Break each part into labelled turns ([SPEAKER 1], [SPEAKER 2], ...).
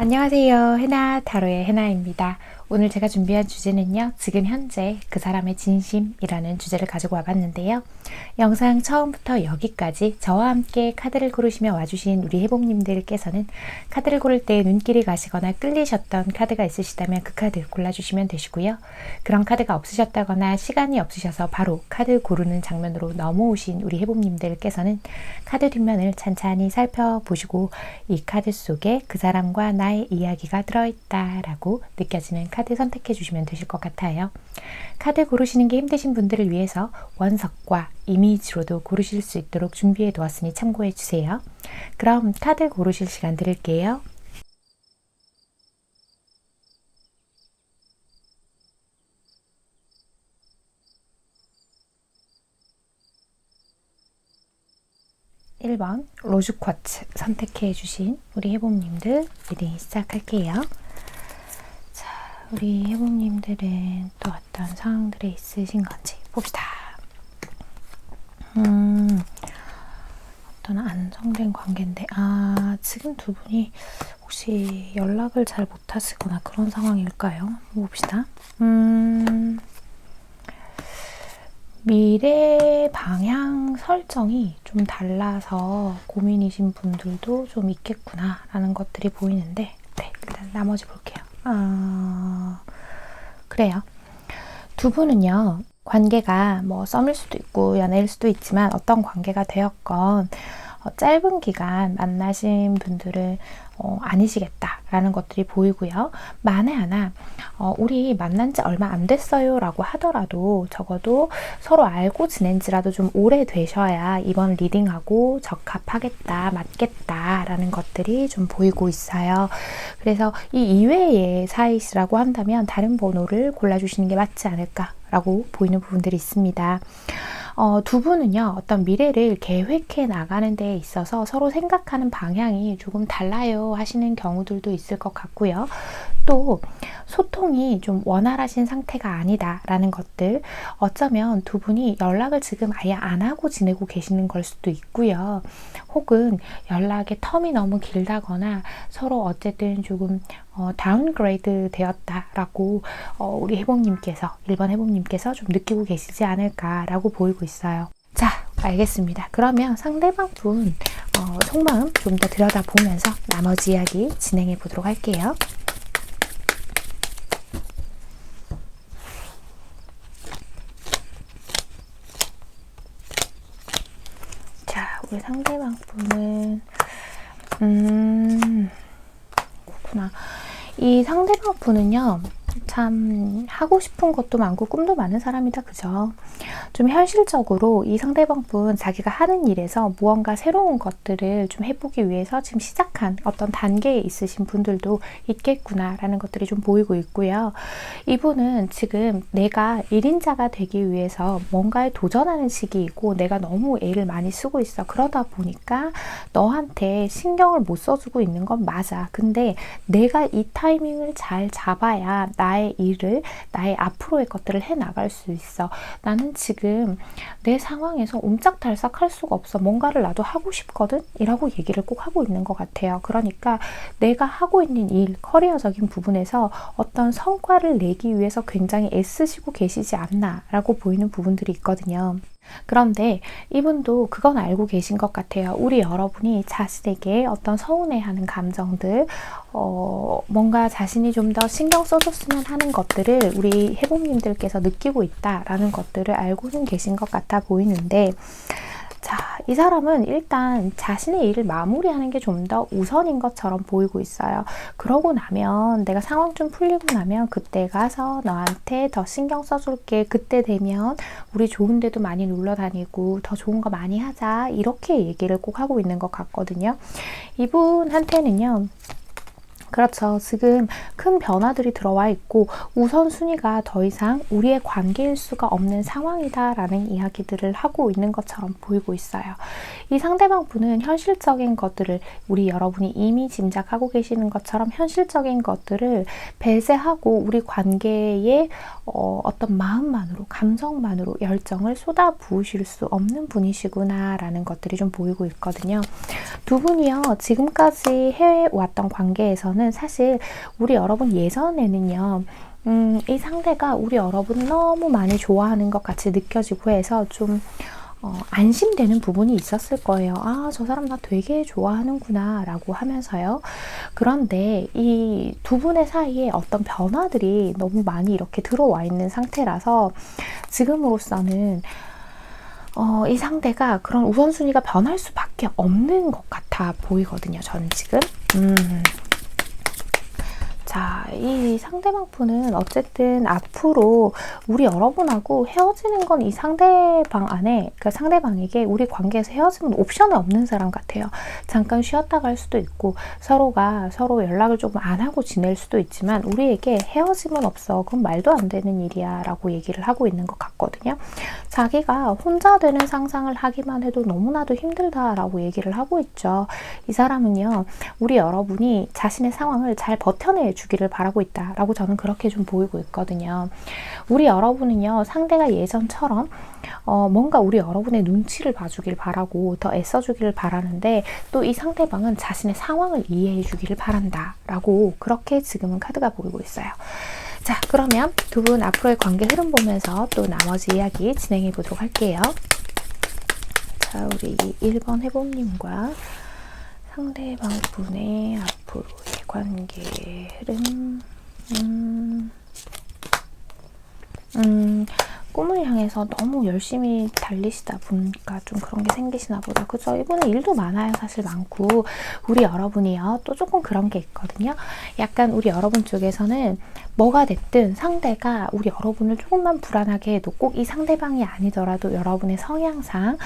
[SPEAKER 1] 안녕하세요. 해나 타로의 해나입니다. 오늘 제가 준비한 주제는요. 지금 현재 그 사람의 진심이라는 주제를 가지고 와봤는데요. 영상 처음부터 여기까지 저와 함께 카드를 고르시며 와주신 우리 해봄님들께서는 카드를 고를 때 눈길이 가시거나 끌리셨던 카드가 있으시다면 그 카드 골라주시면 되시고요. 그런 카드가 없으셨다거나 시간이 없으셔서 바로 카드 고르는 장면으로 넘어오신 우리 해봄님들께서는 카드 뒷면을 찬찬히 살펴보시고 이 카드 속에 그 사람과 나의 이야기가 들어있다라고 느껴지는 카드 선택해 주시면 되실 것 같아요. 카드 고르시는 게 힘드신 분들을 위해서 원석과 이미지로도 고르실 수 있도록 준비해 두었으니 참고해 주세요. 그럼 카드 고르실 시간 드릴게요. (1번) 로즈 쿼츠 선택해 주신 우리 해봄님들 리딩 시작할게요. 자, 우리 해봄님들은 또 어떤 상황들에 있으신 건지 봅시다. 어떤 안정된 관계인데 지금 두 분이 혹시 연락을 잘 못하시거나 그런 상황일까요? 봅시다. 미래 방향 설정이 좀 달라서 고민이신 분들도 좀 있겠구나 라는 것들이 보이는데, 네, 일단 나머지 볼게요. 그래요. 두 분은요, 관계가 뭐 썸일 수도 있고 연애일 수도 있지만 어떤 관계가 되었건 짧은 기간 만나신 분들은 아니시겠다라는 것들이 보이고요. 만에 하나 우리 만난 지 얼마 안 됐어요 라고 하더라도 적어도 서로 알고 지낸 지라도 좀 오래되셔야 이번 리딩하고 적합하겠다, 맞겠다 라는 것들이 좀 보이고 있어요. 그래서 이 이외의 사이시라고 한다면 다른 번호를 골라주시는 게 맞지 않을까 라고 보이는 부분들이 있습니다. 두 분은요, 어떤 미래를 계획해 나가는 데 있어서 서로 생각하는 방향이 조금 달라요 하시는 경우들도 있을 것 같고요. 또 소통이 좀 원활하신 상태가 아니다라는 것들, 어쩌면 두 분이 연락을 지금 아예 안 하고 지내고 계시는 걸 수도 있고요. 혹은 연락의 텀이 너무 길다거나 서로 어쨌든 조금 다운그레이드 되었다라고 우리 해봄님께서, 1번 해봄님께서 좀 느끼고 계시지 않을까라고 보이고 있어요. 자, 알겠습니다. 그러면 상대방 분 속마음 좀 더 들여다보면서 나머지 이야기 진행해 보도록 할게요. 자, 우리 상대방 분은 그렇구나. 이 상대방 분은요, 참 하고 싶은 것도 많고 꿈도 많은 사람이다, 그죠? 좀 현실적으로 이 상대방 분 자기가 하는 일에서 무언가 새로운 것들을 좀 해보기 위해서 지금 시작한 어떤 단계에 있으신 분들도 있겠구나 라는 것들이 좀 보이고 있고요. 이분은 지금 내가 1인자가 되기 위해서 뭔가에 도전하는 시기이고 내가 너무 애를 많이 쓰고 있어. 그러다 보니까 너한테 신경을 못 써주고 있는 건 맞아. 근데 내가 이 타이밍을 잘 잡아야 나의 일을, 나의 앞으로의 것들을 해나갈 수 있어. 나는 지금 내 상황에서 옴짝달싹 할 수가 없어. 뭔가를 나도 하고 싶거든? 이라고 얘기를 꼭 하고 있는 것 같아요. 그러니까 내가 하고 있는 일, 커리어적인 부분에서 어떤 성과를 내기 위해서 굉장히 애쓰시고 계시지 않나 라고 보이는 부분들이 있거든요. 그런데 이분도 그건 알고 계신 것 같아요. 우리 여러분이 자신에게 어떤 서운해하는 감정들, 뭔가 자신이 좀 더 신경 써줬으면 하는 것들을 우리 해봄님들께서 느끼고 있다라는 것들을 알고는 계신 것 같아 보이는데, 자, 이 사람은 일단 자신의 일을 마무리하는 게 좀 더 우선인 것처럼 보이고 있어요. 그러고 나면 내가 상황 좀 풀리고 나면 그때 가서 너한테 더 신경 써줄게. 그때 되면 우리 좋은 데도 많이 놀러 다니고 더 좋은 거 많이 하자. 이렇게 얘기를 꼭 하고 있는 것 같거든요. 이분한테는요, 그렇죠. 지금 큰 변화들이 들어와 있고 우선순위가 더 이상 우리의 관계일 수가 없는 상황이다라는 이야기들을 하고 있는 것처럼 보이고 있어요. 이 상대방 분은 현실적인 것들을, 우리 여러분이 이미 짐작하고 계시는 것처럼 현실적인 것들을 배제하고 우리 관계에 어떤 마음만으로, 감정만으로 열정을 쏟아 부으실 수 없는 분이시구나 라는 것들이 좀 보이고 있거든요. 두 분이요, 지금까지 해왔던 관계에서는 거는 사실 우리 여러분 예전에는요. 이 상대가 우리 여러분을 너무 많이 좋아하는 것 같이 느껴지고 해서 좀 안심되는 부분이 있었을 거예요. 아, 저 사람 나 되게 좋아하는구나 라고 하면서요. 그런데 이 두 분의 사이에 어떤 변화들이 너무 많이 이렇게 들어와 있는 상태라서 지금으로서는 이 상대가 그런 우선순위가 변할 수밖에 없는 것 같아 보이거든요. 저는 지금. 자, 이 상대방 분은 어쨌든 앞으로 우리 여러분하고 헤어지는 건 이 상대방 안에, 그 상대방에게 우리 관계에서 헤어지면 옵션이 없는 사람 같아요. 잠깐 쉬었다 갈 수도 있고, 서로가 서로 연락을 조금 안 하고 지낼 수도 있지만, 우리에게 헤어짐은 없어. 그건 말도 안 되는 일이야. 라고 얘기를 하고 있는 것 같거든요. 자기가 혼자 되는 상상을 하기만 해도 너무나도 힘들다라고 얘기를 하고 있죠. 이 사람은요, 우리 여러분이 자신의 상황을 잘 버텨내 주기를 바라고 있다라고 저는 그렇게 좀 보이고 있거든요. 우리 여러분은요, 상대가 예전처럼 뭔가 우리 여러분의 눈치를 봐주길 바라고 더 애써주기를 바라는데, 또 이 상대방은 자신의 상황을 이해해 주기를 바란다 라고 그렇게 지금은 카드가 보이고 있어요. 자, 그러면 두 분 앞으로의 관계 흐름 보면서 또 나머지 이야기 진행해 보도록 할게요. 자, 우리 1번 해봄님과 상대방 분의 앞으로의 관계 흐름. 꿈을 향해서 너무 열심히 달리시다 보니까 좀 그런 게 생기시나 보다. 그죠? 이번에 일도 많아요. 사실 많고. 우리 여러분이요. 또 조금 그런 게 있거든요. 약간 우리 여러분 쪽에서는 뭐가 됐든 상대가 우리 여러분을 조금만 불안하게 해도 꼭 이 상대방이 아니더라도 여러분의 성향상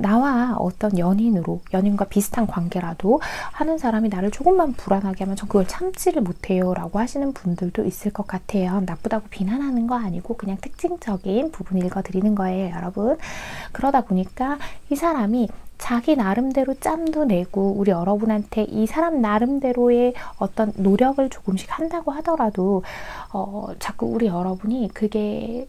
[SPEAKER 1] 나와 어떤 연인과 비슷한 관계라도 하는 사람이 나를 조금만 불안하게 하면 전 그걸 참지를 못해요 라고 하시는 분들도 있을 것 같아요. 나쁘다고 비난하는 거 아니고 그냥 특징적인 부분 읽어드리는 거예요, 여러분. 그러다 보니까 이 사람이 자기 나름대로 짬도 내고 우리 여러분한테 이 사람 나름대로의 어떤 노력을 조금씩 한다고 하더라도 자꾸 우리 여러분이 그게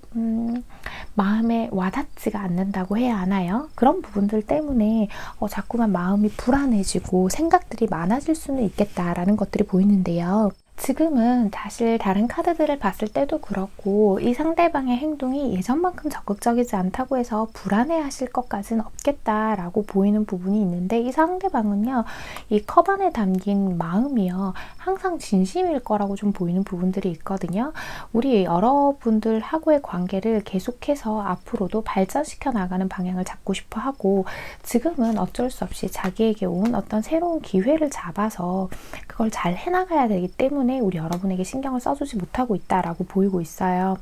[SPEAKER 1] 마음에 와닿지가 않는다고 해야 하나요? 그런 부분들 때문에 자꾸만 마음이 불안해지고 생각들이 많아질 수는 있겠다라는 것들이 보이는데요. 지금은 사실 다른 카드들을 봤을 때도 그렇고 이 상대방의 행동이 예전만큼 적극적이지 않다고 해서 불안해하실 것까지는 없겠다라고 보이는 부분이 있는데, 이 상대방은요, 이 컵 안에 담긴 마음이요, 항상 진심일 거라고 좀 보이는 부분들이 있거든요. 우리 여러분들하고의 관계를 계속해서 앞으로도 발전시켜 나가는 방향을 잡고 싶어 하고, 지금은 어쩔 수 없이 자기에게 온 어떤 새로운 기회를 잡아서 그걸 잘 해나가야 되기 때문에 우리 여러분에게 신경을 써주지 못하고 있다라고 보이고 있어요.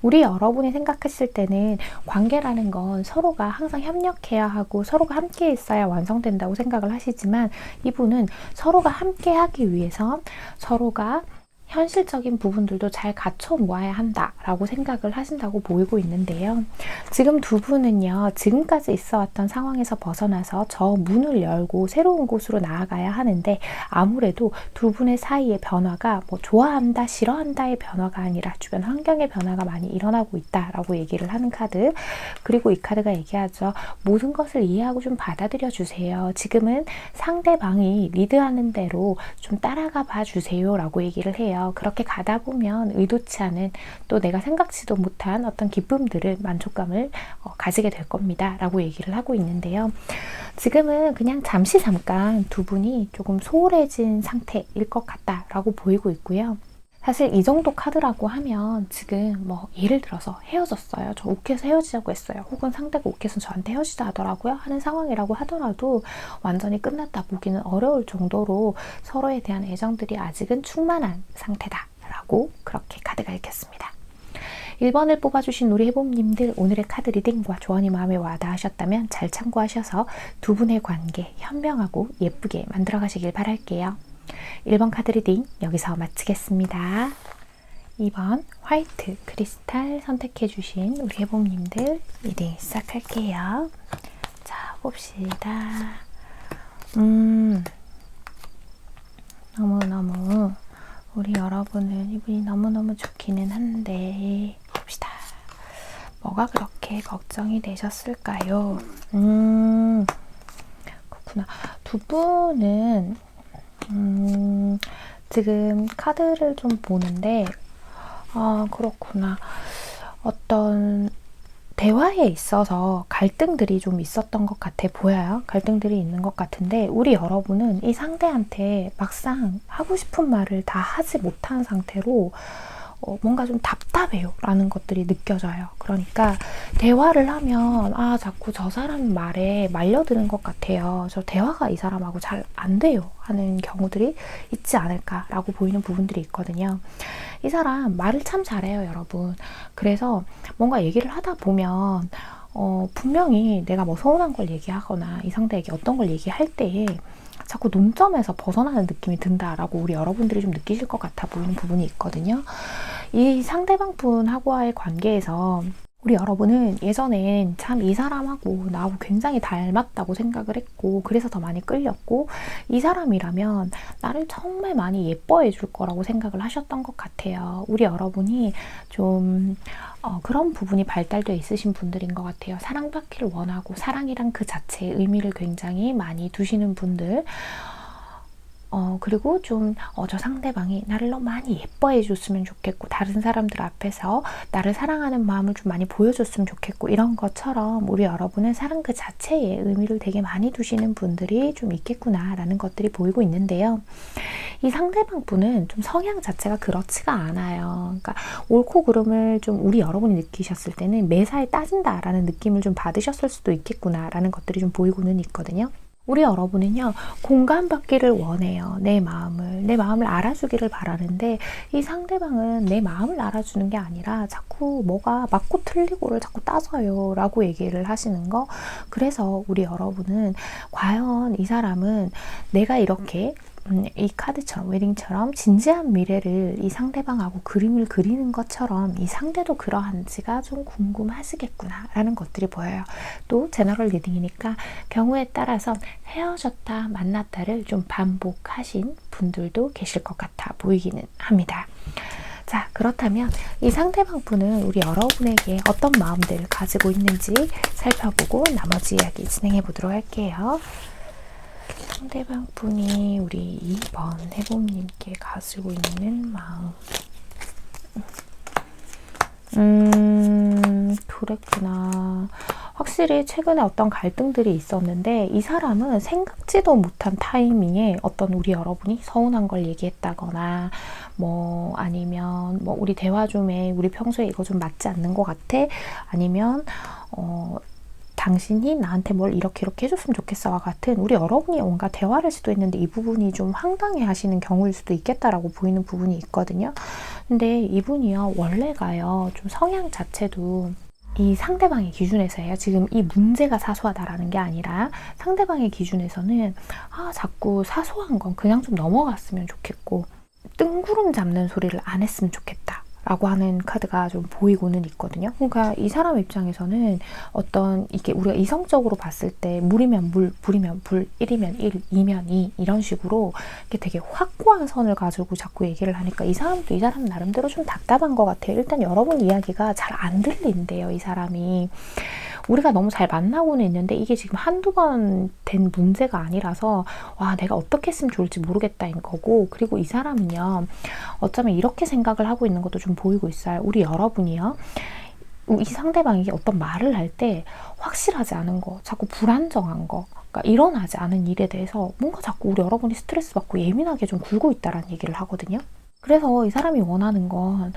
[SPEAKER 1] 우리 여러분이 생각했을 때는 관계라는 건 서로가 항상 협력해야 하고 서로가 함께 있어야 완성된다고 생각을 하시지만, 이분은 서로가 함께 하기 위해서 서로가 현실적인 부분들도 잘 갖춰 모아야 한다라고 생각을 하신다고 보이고 있는데요. 지금 두 분은요, 지금까지 있어 왔던 상황에서 벗어나서 저 문을 열고 새로운 곳으로 나아가야 하는데, 아무래도 두 분의 사이의 변화가 뭐 좋아한다, 싫어한다의 변화가 아니라 주변 환경의 변화가 많이 일어나고 있다라고 얘기를 하는 카드. 그리고 이 카드가 얘기하죠. 모든 것을 이해하고 좀 받아들여 주세요. 지금은 상대방이 리드하는 대로 좀 따라가 봐 주세요 라고 얘기를 해요. 그렇게 가다 보면 의도치 않은, 또 내가 생각지도 못한 어떤 기쁨들을, 만족감을 가지게 될 겁니다 라고 얘기를 하고 있는데요. 지금은 그냥 잠깐 두 분이 조금 소홀해진 상태일 것 같다라고 보이고 있고요. 사실 이 정도 카드라고 하면 지금 뭐 예를 들어서 헤어졌어요. 저 욱해서 헤어지자고 했어요. 혹은 상대가 욱해서 저한테 헤어지자 하더라고요. 하는 상황이라고 하더라도 완전히 끝났다 보기는 어려울 정도로 서로에 대한 애정들이 아직은 충만한 상태다라고 그렇게 카드가 읽혔습니다. 1번을 뽑아주신 우리 해봄님들, 오늘의 카드 리딩과 조언이 마음에 와닿으셨다면 잘 참고하셔서 두 분의 관계 현명하고 예쁘게 만들어 가시길 바랄게요. 1번 카드 리딩 여기서 마치겠습니다. 2번 화이트 크리스탈 선택해 주신 우리 해봄님들 리딩 시작할게요. 자, 봅시다. 너무너무 우리 여러분은 이분이 너무너무 좋기는 한데, 봅시다. 뭐가 그렇게 걱정이 되셨을까요? 그렇구나. 두 분은 지금 카드를 좀 보는데, 아, 그렇구나. 어떤 대화에 있어서 갈등들이 좀 있었던 것 같아 보여요. 갈등들이 있는 것 같은데 우리 여러분은 이 상대한테 막상 하고 싶은 말을 다 하지 못한 상태로 뭔가 좀 답답해요 라는 것들이 느껴져요. 그러니까 대화를 하면 자꾸 저 사람 말에 말려드는 것 같아요. 저 대화가 이 사람하고 잘 안 돼요 하는 경우들이 있지 않을까라고 보이는 부분들이 있거든요. 이 사람 말을 참 잘해요, 여러분. 그래서 뭔가 얘기를 하다 보면 분명히 내가 뭐 서운한 걸 얘기하거나 이 상대에게 어떤 걸 얘기할 때에 자꾸 논점에서 벗어나는 느낌이 든다라고 우리 여러분들이 좀 느끼실 것 같아 보이는 부분이 있거든요. 이 상대방 분하고의 관계에서 우리 여러분은 예전엔 참 이 사람하고 나하고 굉장히 닮았다고 생각을 했고 그래서 더 많이 끌렸고 이 사람이라면 나를 정말 많이 예뻐해 줄 거라고 생각을 하셨던 것 같아요. 우리 여러분이 좀 그런 부분이 발달되어 있으신 분들인 것 같아요. 사랑받기를 원하고 사랑이란 그 자체의 의미를 굉장히 많이 두시는 분들. 그리고 좀 저 상대방이 나를 너무 많이 예뻐해 줬으면 좋겠고 다른 사람들 앞에서 나를 사랑하는 마음을 좀 많이 보여줬으면 좋겠고 이런 것처럼 우리 여러분은 사랑 그 자체의 의미를 되게 많이 두시는 분들이 좀 있겠구나라는 것들이 보이고 있는데요. 이 상대방 분은 좀 성향 자체가 그렇지가 않아요. 그러니까 옳고 그름을 좀 우리 여러분이 느끼셨을 때는 매사에 따진다라는 느낌을 좀 받으셨을 수도 있겠구나라는 것들이 좀 보이고는 있거든요. 우리 여러분은요, 공감받기를 원해요. 내 마음을 알아주기를 바라는데 이 상대방은 내 마음을 알아주는 게 아니라 자꾸 뭐가 맞고 틀리고를 자꾸 따져요 라고 얘기를 하시는 거. 그래서 우리 여러분은 과연 이 사람은 내가 이렇게 이 카드처럼 웨딩처럼 진지한 미래를 이 상대방하고 그림을 그리는 것처럼 이 상대도 그러한지가 좀 궁금하시겠구나 라는 것들이 보여요. 또 제너럴 리딩이니까 경우에 따라서 헤어졌다 만났다를 좀 반복하신 분들도 계실 것 같아 보이기는 합니다. 자, 그렇다면 이 상대방 분은 우리 여러분에게 어떤 마음들을 가지고 있는지 살펴보고 나머지 이야기 진행해 보도록 할게요. 상대방 분이 우리 2번 해봄님께 가지고 있는 마음. 그랬구나. 확실히 최근에 어떤 갈등들이 있었는데 이 사람은 생각지도 못한 타이밍에 어떤 우리 여러분이 서운한 걸 얘기했다거나 뭐 아니면 뭐 우리 대화 중에 우리 평소에 이거 좀 맞지 않는 것 같아? 아니면 당신이 나한테 뭘 이렇게 해줬으면 좋겠어와 같은 우리 여러분이 뭔가 대화를 시도했는데 이 부분이 좀 황당해 하시는 경우일 수도 있겠다라고 보이는 부분이 있거든요. 근데 이분이요, 원래가요, 좀 성향 자체도 이 상대방의 기준에서예요. 지금 이 문제가 사소하다라는 게 아니라 상대방의 기준에서는 자꾸 사소한 건 그냥 좀 넘어갔으면 좋겠고 뜬구름 잡는 소리를 안 했으면 좋겠다 라고 하는 카드가 좀 보이고는 있거든요. 그러니까 이 사람 입장에서는 어떤 이게 우리가 이성적으로 봤을 때 물이면 물, 불이면 불, 1이면 1, 2면 2 이런 식으로 이렇게 되게 확고한 선을 가지고 자꾸 얘기를 하니까 이 사람도 이 사람 나름대로 좀 답답한 것 같아요. 일단 여러분 이야기가 잘 안 들린대요, 이 사람이. 우리가 너무 잘 만나고는 있는데 이게 지금 한두 번 된 문제가 아니라서 와, 내가 어떻게 했으면 좋을지 모르겠다인 거고, 그리고 이 사람은요, 어쩌면 이렇게 생각을 하고 있는 것도 좀 보이고 있어요. 우리 여러분이요, 이 상대방이 어떤 말을 할 때 확실하지 않은 거, 자꾸 불안정한 거, 그러니까 일어나지 않은 일에 대해서 뭔가 자꾸 우리 여러분이 스트레스 받고 예민하게 좀 굴고 있다라는 얘기를 하거든요. 그래서 이 사람이 원하는 건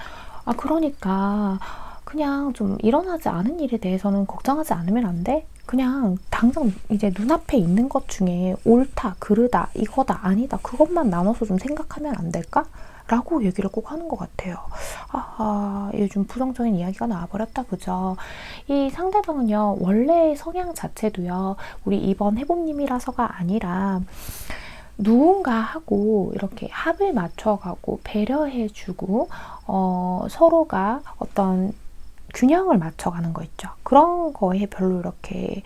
[SPEAKER 1] 그러니까 그냥 좀 일어나지 않은 일에 대해서는 걱정하지 않으면 안 돼? 그냥 당장 이제 눈앞에 있는 것 중에 옳다, 그르다, 이거다, 아니다 그것만 나눠서 좀 생각하면 안 될까? 라고 얘기를 꼭 하는 것 같아요. 요즘 부정적인 이야기가 나와버렸다, 그죠? 이 상대방은요, 원래 성향 자체도요, 우리 이번 해봄님이라서가 아니라 누군가하고 이렇게 합을 맞춰가고 배려해주고 서로가 어떤 균형을 맞춰가는 거 있죠. 그런 거에 별로 이렇게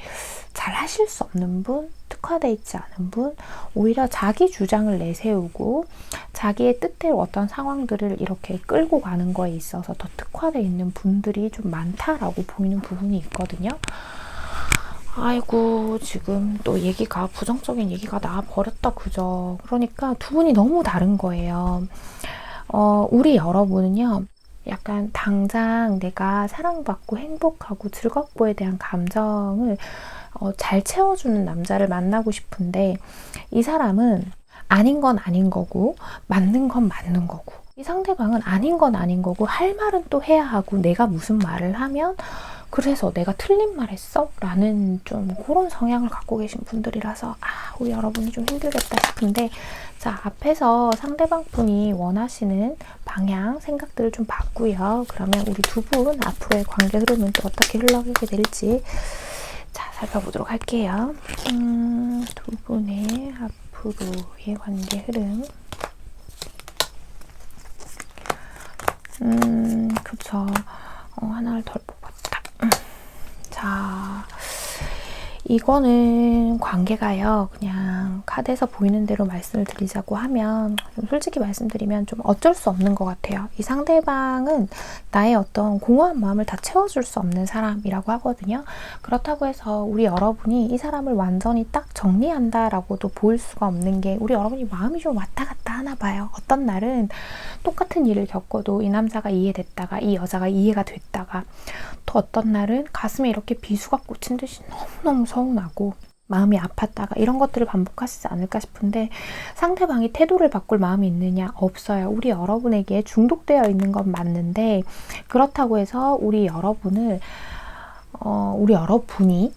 [SPEAKER 1] 잘 하실 수 없는 분, 특화되어 있지 않은 분, 오히려 자기 주장을 내세우고 자기의 뜻대로 어떤 상황들을 이렇게 끌고 가는 거에 있어서 더 특화되어 있는 분들이 좀 많다라고 보이는 부분이 있거든요. 아이고, 지금 또 얘기가, 부정적인 얘기가 나와버렸다, 그죠? 그러니까 두 분이 너무 다른 거예요. 우리 여러분은요, 약간 당장 내가 사랑받고 행복하고 즐겁고에 대한 감정을 잘 채워주는 남자를 만나고 싶은데, 이 사람은 아닌 건 아닌 거고, 맞는 건 맞는 거고, 이 상대방은 아닌 건 아닌 거고, 할 말은 또 해야 하고, 내가 무슨 말을 하면 그래서 내가 틀린 말 했어? 라는 좀 그런 성향을 갖고 계신 분들이라서 우리 여러분이 좀 힘들겠다 싶은데, 자, 앞에서 상대방 분이 원하시는 방향, 생각들을 좀 봤고요. 그러면 우리 두 분 앞으로의 관계 흐름은 또 어떻게 흘러가게 될지 자, 살펴보도록 할게요. 두 분의 앞으로의 관계 흐름. 그쵸. 하나를 덜 뽑았다. 자, 이거는 관계가요, 그냥 카드에서 보이는 대로 말씀을 드리자고 하면, 좀 솔직히 말씀드리면 좀 어쩔 수 없는 것 같아요. 이 상대방은 나의 어떤 공허한 마음을 다 채워줄 수 없는 사람이라고 하거든요. 그렇다고 해서 우리 여러분이 이 사람을 완전히 딱 정리한다라고도 보일 수가 없는 게, 우리 여러분이 마음이 좀 왔다 갔다 하나 봐요. 어떤 날은 똑같은 일을 겪어도 이 남자가 이해됐다가 이 여자가 이해가 됐다가, 또 어떤 날은 가슴에 이렇게 비수가 꽂힌 듯이 너무너무 서운하고 마음이 아팠다가, 이런 것들을 반복하시지 않을까 싶은데, 상대방이 태도를 바꿀 마음이 있느냐? 없어요. 우리 여러분에게 중독되어 있는 건 맞는데, 그렇다고 해서 우리 여러분이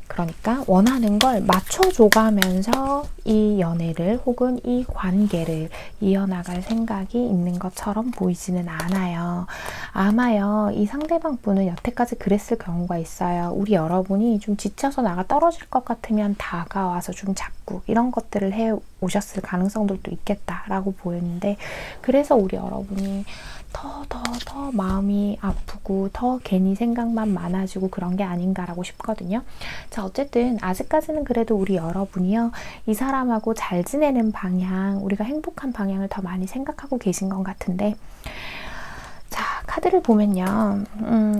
[SPEAKER 1] 그러니까 원하는 걸 맞춰줘가면서 이 연애를 혹은 이 관계를 이어나갈 생각이 있는 것처럼 보이지는 않아요. 아마요, 이 상대방 분은 여태까지 그랬을 경우가 있어요. 우리 여러분이 좀 지쳐서 나가 떨어질 것 같으면 다가와서 좀 잡고 이런 것들을 해 오셨을 가능성들도 있겠다라고 보였는데, 그래서 우리 여러분이 더 마음이 아프고 더 괜히 생각만 많아지고 그런 게 아닌가라고 싶거든요. 자, 어쨌든 아직까지는 그래도 우리 여러분이요, 이 사람하고 잘 지내는 방향, 우리가 행복한 방향을 더 많이 생각하고 계신 것 같은데, 자, 카드를 보면요,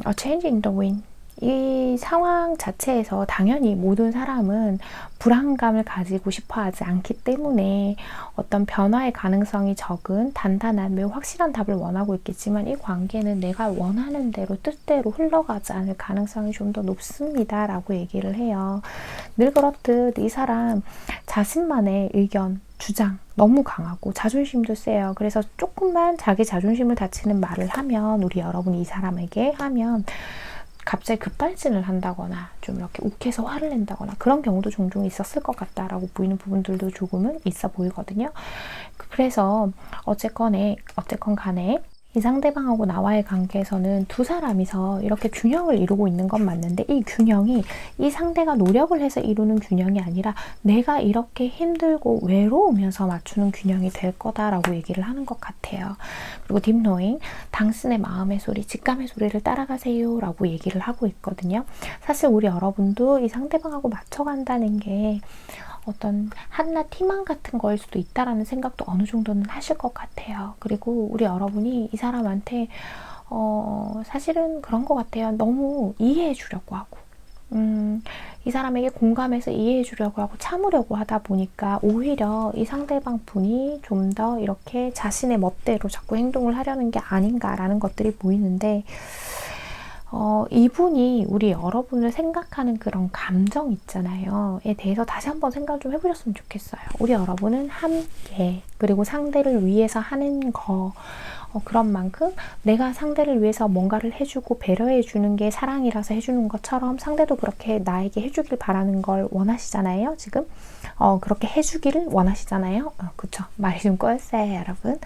[SPEAKER 1] A change in the wind. 이 상황 자체에서 당연히 모든 사람은 불안감을 가지고 싶어 하지 않기 때문에 어떤 변화의 가능성이 적은 단단한 매우 확실한 답을 원하고 있겠지만, 이 관계는 내가 원하는 대로 뜻대로 흘러가지 않을 가능성이 좀 더 높습니다 라고 얘기를 해요. 늘 그렇듯 이 사람 자신만의 의견, 주장 너무 강하고 자존심도 세요. 그래서 조금만 자기 자존심을 다치는 말을 하면, 우리 여러분이 이 사람에게 하면 갑자기 급발진을 한다거나 좀 이렇게 욱해서 화를 낸다거나 그런 경우도 종종 있었을 것 같다라고 보이는 부분들도 조금은 있어 보이거든요. 그래서 어쨌건 간에 이 상대방하고 나와의 관계에서는 두 사람이서 이렇게 균형을 이루고 있는 건 맞는데, 이 균형이 이 상대가 노력을 해서 이루는 균형이 아니라 내가 이렇게 힘들고 외로우면서 맞추는 균형이 될 거다라고 얘기를 하는 것 같아요. 그리고 딥노잉, 당신의 마음의 소리, 직감의 소리를 따라가세요 라고 얘기를 하고 있거든요. 사실 우리 여러분도 이 상대방하고 맞춰간다는 게 어떤 한낱 희망 같은 거일 수도 있다라는 생각도 어느 정도는 하실 것 같아요. 그리고 우리 여러분이 이 사람한테 사실은 그런 것 같아요. 너무 이해해 주려고 하고 이 사람에게 공감해서 이해해 주려고 하고 참으려고 하다 보니까 오히려 이 상대방 분이 좀 더 이렇게 자신의 멋대로 자꾸 행동을 하려는 게 아닌가라는 것들이 보이는데, 이분이 우리 여러분을 생각하는 그런 감정 있잖아요. 에 대해서 다시 한번 생각을 좀 해보셨으면 좋겠어요. 우리 여러분은 함께, 그리고 상대를 위해서 하는 거, 그런 만큼 내가 상대를 위해서 뭔가를 해주고 배려해주는 게 사랑이라서 해주는 것처럼, 상대도 그렇게 나에게 해주길 바라는 걸 원하시잖아요, 지금. 그렇게 해주기를 원하시잖아요. 그쵸? 말이 좀 꼬였어요, 여러분.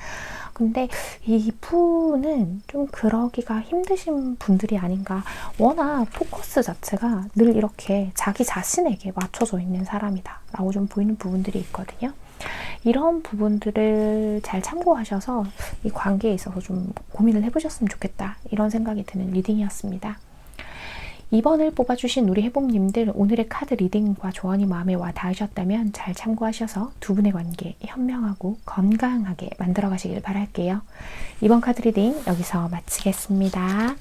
[SPEAKER 1] 근데 이분은 좀 그러기가 힘드신 분들이 아닌가. 워낙 포커스 자체가 늘 이렇게 자기 자신에게 맞춰져 있는 사람이다 라고 좀 보이는 부분들이 있거든요. 이런 부분들을 잘 참고하셔서 이 관계에 있어서 좀 고민을 해보셨으면 좋겠다, 이런 생각이 드는 리딩이었습니다. 2번을 뽑아주신 우리 해봄님들, 오늘의 카드 리딩과 조언이 마음에 와 닿으셨다면 잘 참고하셔서 두 분의 관계 현명하고 건강하게 만들어 가시길 바랄게요. 2번 카드 리딩 여기서 마치겠습니다.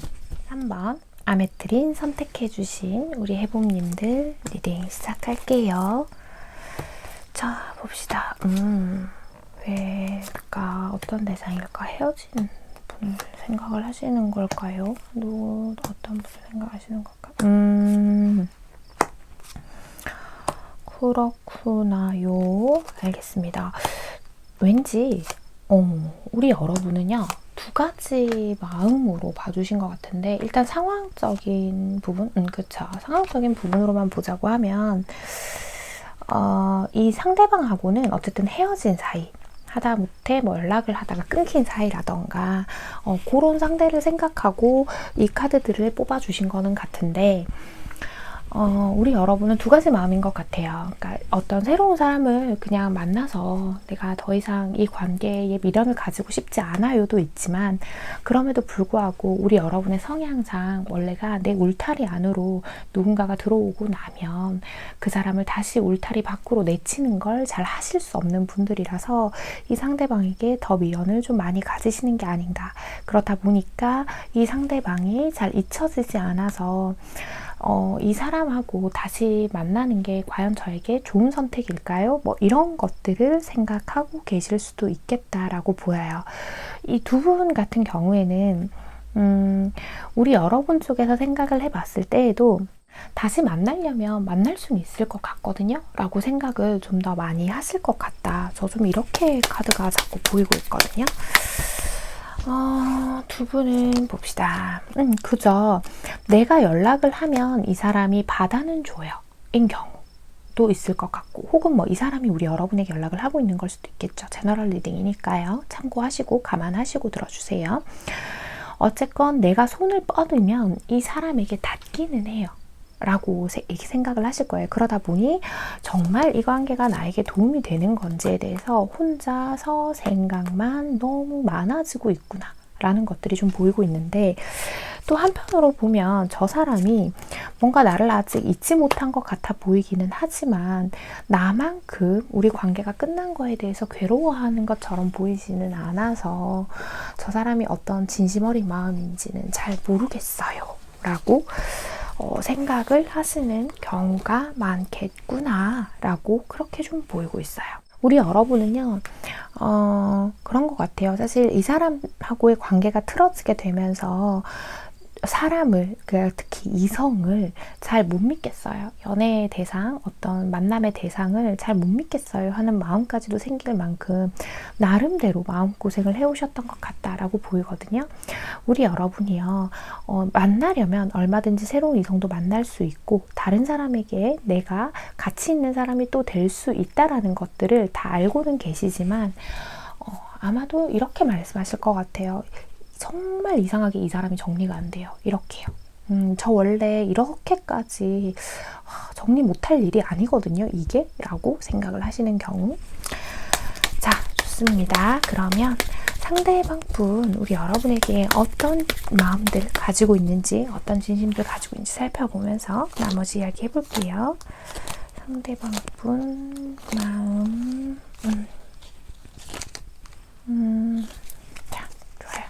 [SPEAKER 1] 3번 아메트린 선택해주신 우리 해봄님들 리딩 시작할게요. 자, 봅시다. 왜일까? 어떤 대상일까? 헤어진 분 생각을 하시는 걸까요? 어떤 분 생각하시는 걸까요? 그렇구나요. 알겠습니다. 왠지 우리 여러분은요, 두 가지 마음으로 봐주신 것 같은데, 일단 상황적인 부분, 그쵸. 상황적인 부분으로만 보자고 하면, 이 상대방하고는 어쨌든 헤어진 사이, 하다못해 뭐 연락을 하다가 끊긴 사이라던가, 그런 상대를 생각하고 이 카드들을 뽑아주신 거는 같은데, 우리 여러분은 두 가지 마음인 것 같아요. 그러니까 어떤 새로운 사람을 그냥 만나서 내가 더 이상 이 관계에 미련을 가지고 싶지 않아요도 있지만, 그럼에도 불구하고 우리 여러분의 성향상 원래가 내 울타리 안으로 누군가가 들어오고 나면 그 사람을 다시 울타리 밖으로 내치는 걸 잘 하실 수 없는 분들이라서 이 상대방에게 더 미련을 좀 많이 가지시는 게 아닌가. 그렇다 보니까 이 상대방이 잘 잊혀지지 않아서 이 사람하고 다시 만나는 게 과연 저에게 좋은 선택일까요? 뭐 이런 것들을 생각하고 계실 수도 있겠다라고 보여요. 이 두 분 같은 경우에는 우리 여러분 쪽에서 생각을 해봤을 때에도 다시 만나려면 만날 수는 있을 것 같거든요? 라고 생각을 좀 더 많이 하실 것 같다. 저 좀 이렇게 카드가 자꾸 보이고 있거든요. 두 분은 봅시다. 그죠. 내가 연락을 하면 이 사람이 받아는 줘요. 인 경우도 있을 것 같고, 혹은 뭐 이 사람이 우리 여러분에게 연락을 하고 있는 걸 수도 있겠죠. 제너럴 리딩이니까요. 참고하시고 감안하시고 들어주세요. 어쨌건 내가 손을 뻗으면 이 사람에게 닿기는 해요. 라고 생각을 하실 거예요. 그러다 보니 정말 이 관계가 나에게 도움이 되는 건지에 대해서 혼자서 생각만 너무 많아지고 있구나 라는 것들이 좀 보이고 있는데, 또 한편으로 보면 저 사람이 뭔가 나를 아직 잊지 못한 것 같아 보이기는 하지만 나만큼 우리 관계가 끝난 거에 대해서 괴로워하는 것처럼 보이지는 않아서 저 사람이 어떤 진심 어린 마음인지는 잘 모르겠어요 라고 생각을 하시는 경우가 많겠구나 라고 그렇게 좀 보이고 있어요. 우리 여러분은요, 그런 것 같아요. 사실 이 사람하고의 관계가 틀어지게 되면서 사람을, 특히 이성을 잘 못 믿겠어요. 연애의 대상, 어떤 만남의 대상을 잘 못 믿겠어요 하는 마음까지도 생길 만큼 나름대로 마음고생을 해오셨던 것 같다라고 보이거든요. 우리 여러분이요, 만나려면 얼마든지 새로운 이성도 만날 수 있고 다른 사람에게 내가 가치 있는 사람이 또 될 수 있다라는 것들을 다 알고는 계시지만 아마도 이렇게 말씀하실 것 같아요. 정말 이상하게 이 사람이 정리가 안 돼요. 이렇게요. 저 원래 이렇게까지 정리 못할 일이 아니거든요. 이게? 라고 생각을 하시는 경우. 자, 좋습니다. 그러면 상대방 분, 우리 여러분에게 어떤 마음들 가지고 있는지, 어떤 진심들 가지고 있는지 살펴보면서 나머지 이야기 해볼게요. 상대방 분 마음. 자, 좋아요.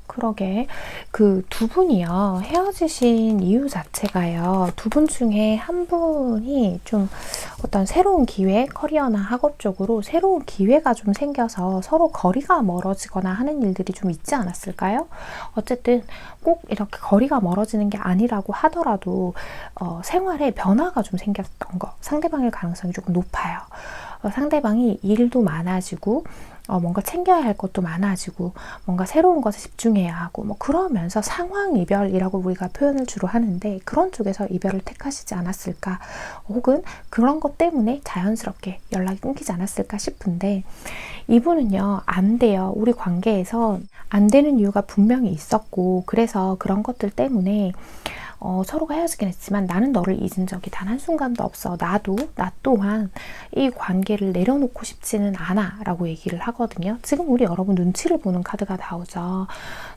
[SPEAKER 1] 그러게. 그 두 분이요, 헤어지신 이유 자체가요, 두 분 중에 한 분이 좀 어떤 새로운 기회, 커리어나 학업 쪽으로 새로운 기회가 좀 생겨서 서로 거리가 멀어지거나 하는 일들이 좀 있지 않았을까요? 어쨌든 꼭 이렇게 거리가 멀어지는 게 아니라고 하더라도 생활에 변화가 좀 생겼던 거, 상대방의 가능성이 조금 높아요. 상대방이 일도 많아지고 뭔가 챙겨야 할 것도 많아지고 뭔가 새로운 것에 집중해야 하고 뭐 그러면서 상황 이별이라고 우리가 표현을 주로 하는데, 그런 쪽에서 이별을 택하시지 않았을까, 혹은 그런 것 때문에 자연스럽게 연락이 끊기지 않았을까 싶은데, 이분은요, 안 돼요. 우리 관계에서 안 되는 이유가 분명히 있었고, 그래서 그런 것들 때문에 서로가 헤어지긴 했지만 나는 너를 잊은 적이 단 한순간도 없어. 나 또한 이 관계를 내려놓고 싶지는 않아 라고 얘기를 하거든요. 지금 우리 여러분 눈치를 보는 카드가 나오죠.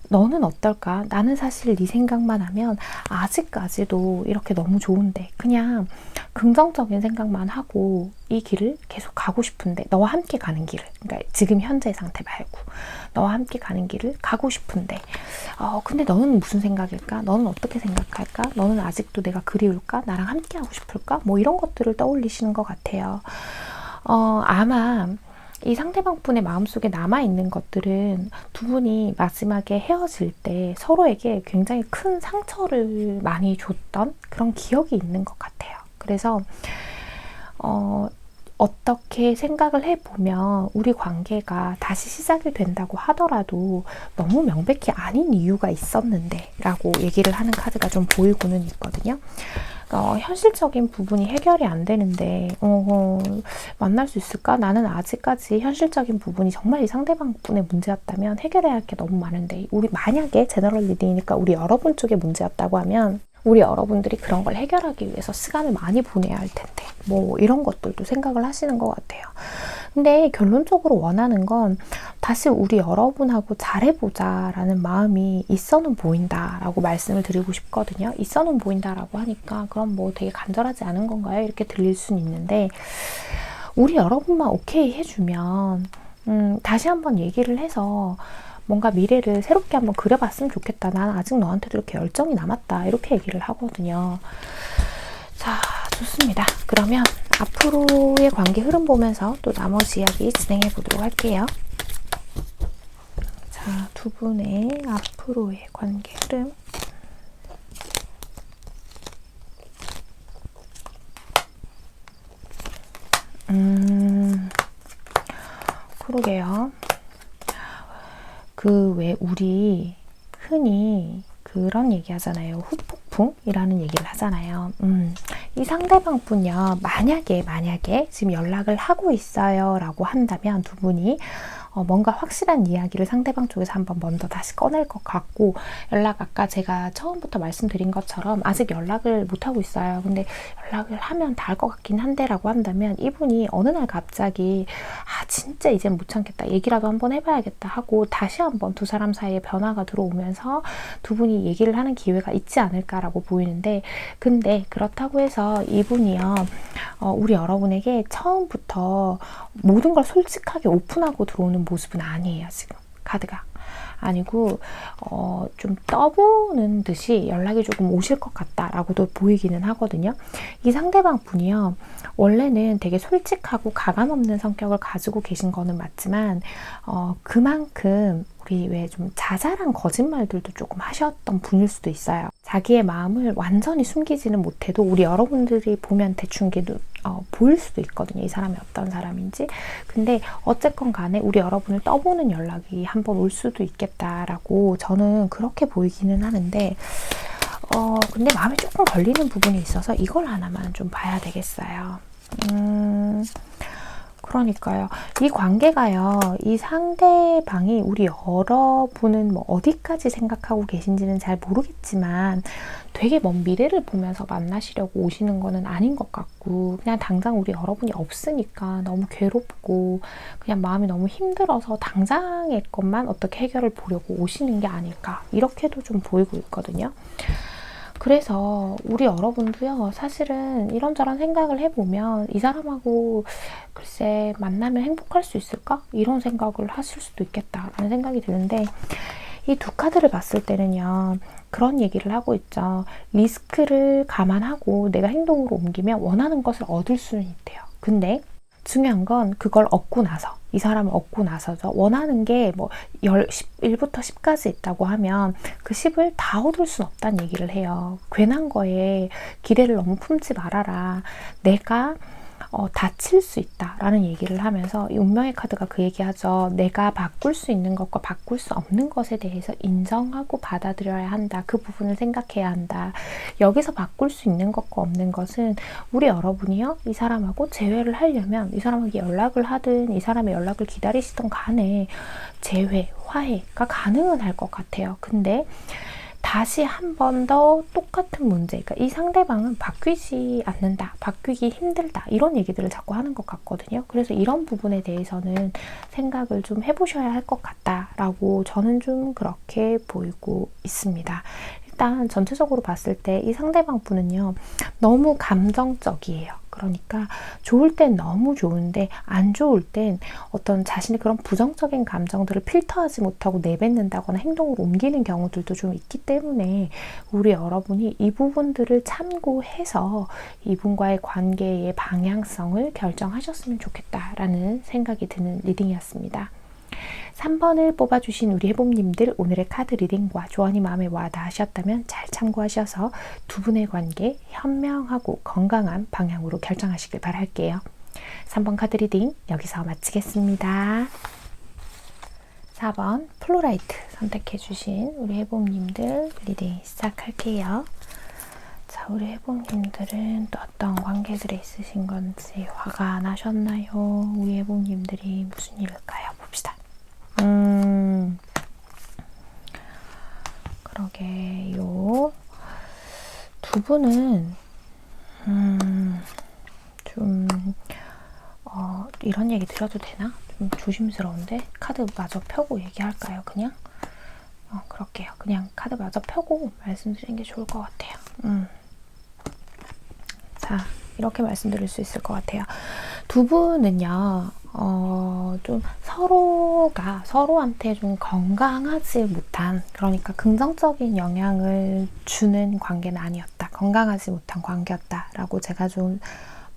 [SPEAKER 1] 너는 어떨까? 나는 사실 네 생각만 하면 아직까지도 이렇게 너무 좋은데 그냥 긍정적인 생각만 하고 이 길을 계속 가고 싶은데 너와 함께 가는 길을, 그러니까 지금 현재 상태 말고 너와 함께 가는 길을 가고 싶은데 근데 너는 무슨 생각일까? 너는 어떻게 생각할까? 너는 아직도 내가 그리울까? 나랑 함께 하고 싶을까? 뭐 이런 것들을 떠올리시는 것 같아요. 아마 이 상대방 분의 마음속에 남아있는 것들은 두 분이 마지막에 헤어질 때 서로에게 굉장히 큰 상처를 많이 줬던 그런 기억이 있는 것 같아요. 그래서 어떻게 생각을 해보면 우리 관계가 다시 시작이 된다고 하더라도 너무 명백히 아닌 이유가 있었는데 라고 얘기를 하는 카드가 좀 보이고는 있거든요. 현실적인 부분이 해결이 안 되는데 만날 수 있을까? 나는 아직까지 현실적인 부분이 정말 이 상대방 분의 문제였다면 해결해야 할 게 너무 많은데 우리 만약에 제너럴 리딩이니까 우리 여러분 쪽의 문제였다고 하면 우리 여러분들이 그런 걸 해결하기 위해서 시간을 많이 보내야 할 텐데 뭐 이런 것들도 생각을 하시는 것 같아요. 근데 결론적으로 원하는 건 다시 우리 여러분하고 잘해보자 라는 마음이 있어는 보인다 라고 말씀을 드리고 싶거든요. 있어는 보인다 라고 하니까 그럼 뭐 되게 간절하지 않은 건가요? 이렇게 들릴 수는 있는데 우리 여러분만 오케이 해주면 다시 한번 얘기를 해서 뭔가 미래를 새롭게 한번 그려봤으면 좋겠다. 난 아직 너한테도 이렇게 열정이 남았다. 이렇게 얘기를 하거든요. 자, 좋습니다. 그러면 앞으로의 관계 흐름 보면서 또 나머지 이야기 진행해 보도록 할게요. 자, 두 분의 앞으로의 관계 흐름. 그러게요. 왜 우리 흔히 그런 얘기 하잖아요. 후폭풍이라는 얘기를 하잖아요. 이 상대방 분요. 만약에 지금 연락을 하고 있어요 라고 한다면 두 분이 뭔가 확실한 이야기를 상대방 쪽에서 한번 먼저 다시 꺼낼 것 같고 아까 제가 처음부터 말씀드린 것처럼 아직 연락을 못하고 있어요. 근데 연락을 하면 닿을 것 같긴 한데 라고 한다면 이분이 어느 날 갑자기 진짜 이젠 못 참겠다. 얘기라도 한번 해봐야겠다 하고 다시 한번 두 사람 사이에 변화가 들어오면서 두 분이 얘기를 하는 기회가 있지 않을까라고 보이는데 근데 그렇다고 해서 이분이요. 우리 여러분에게 처음부터 모든 걸 솔직하게 오픈하고 들어오는 모습은 아니에요. 지금 카드가 아니고 좀 떠보는 듯이 연락이 조금 오실 것 같다라고도 보이기는 하거든요. 이 상대방 분이요. 원래는 되게 솔직하고 가감 없는 성격을 가지고 계신 거는 맞지만 그만큼 우리 왜 좀 자잘한 거짓말들도 조금 하셨던 분일 수도 있어요. 자기의 마음을 완전히 숨기지는 못해도 우리 여러분들이 보면 대충 보일 수도 있거든요. 이 사람이 어떤 사람인지. 근데 어쨌건 간에 우리 여러분을 떠보는 연락이 한번 올 수도 있겠다라고 저는 그렇게 보이기는 하는데 근데 마음에 조금 걸리는 부분이 있어서 이걸 하나만 좀 봐야 되겠어요. 그러니까요. 이 관계가요. 이 상대방이 우리 여러분은 뭐 어디까지 생각하고 계신지는 잘 모르겠지만 되게 먼 미래를 보면서 만나시려고 오시는 거는 아닌 것 같고 그냥 당장 우리 여러분이 없으니까 너무 괴롭고 그냥 마음이 너무 힘들어서 당장의 것만 어떻게 해결을 보려고 오시는 게 아닐까 이렇게도 좀 보이고 있거든요. 그래서 우리 여러분도요. 사실은 이런저런 생각을 해보면 이 사람하고 글쎄 만나면 행복할 수 있을까? 이런 생각을 하실 수도 있겠다라는 생각이 드는데 이 두 카드를 봤을 때는요. 그런 얘기를 하고 있죠. 리스크를 감안하고 내가 행동으로 옮기면 원하는 것을 얻을 수는 있대요. 근데 중요한 건 그걸 얻고 나서 이 사람을 얻고 나서죠. 원하는 게 뭐 1부터 10까지 있다고 하면 그 10을 다 얻을 수는 없다는 얘기를 해요. 괜한 거에 기대를 너무 품지 말아라. 내가 다칠 수 있다라는 얘기를 하면서 이 운명의 카드가 그 얘기하죠. 내가 바꿀 수 있는 것과 바꿀 수 없는 것에 대해서 인정하고 받아들여야 한다. 그 부분을 생각해야 한다. 여기서 바꿀 수 있는 것과 없는 것은 우리 여러분이요. 이 사람하고 재회를 하려면 이 사람에게 연락을 하든 이 사람의 연락을 기다리시던 간에 재회, 화해가 가능은 할 것 같아요. 근데 다시 한 번 더 똑같은 문제, 그러니까 이 상대방은 바뀌지 않는다, 바뀌기 힘들다, 이런 얘기들을 자꾸 하는 것 같거든요. 그래서 이런 부분에 대해서는 생각을 좀 해보셔야 할 것 같다라고 저는 좀 그렇게 보이고 있습니다. 일단 전체적으로 봤을 때 이 상대방 분은요, 너무 감정적이에요. 그러니까 좋을 땐 너무 좋은데 안 좋을 땐 어떤 자신의 그런 부정적인 감정들을 필터하지 못하고 내뱉는다거나 행동으로 옮기는 경우들도 좀 있기 때문에 우리 여러분이 이 부분들을 참고해서 이분과의 관계의 방향성을 결정하셨으면 좋겠다라는 생각이 드는 리딩이었습니다. 3번을 뽑아주신 우리 해봄님들, 오늘의 카드 리딩과 조언이 마음에 와 닿으셨다면 잘 참고하셔서 두 분의 관계 현명하고 건강한 방향으로 결정하시길 바랄게요. 3번 카드 리딩 여기서 마치겠습니다. 4번 플로라이트 선택해주신 우리 해봄님들 리딩 시작할게요. 자, 우리 해봄님들은 또 어떤 관계들에 있으신 건지, 화가 나셨나요? 우리 해봄님들이 무슨 일일까요? 봅시다. 그러게요. 두 분은 이런 얘기 드려도 되나? 좀 조심스러운데 카드 마저 펴고 얘기할까요? 그냥? 그럴게요. 그냥 카드 마저 펴고 말씀드리는 게 좋을 것 같아요. 자, 이렇게 말씀드릴 수 있을 것 같아요. 두 분은요, 좀 서로가 서로한테 좀 건강하지 못한, 그러니까 긍정적인 영향을 주는 관계는 아니었다. 건강하지 못한 관계였다라고 제가 좀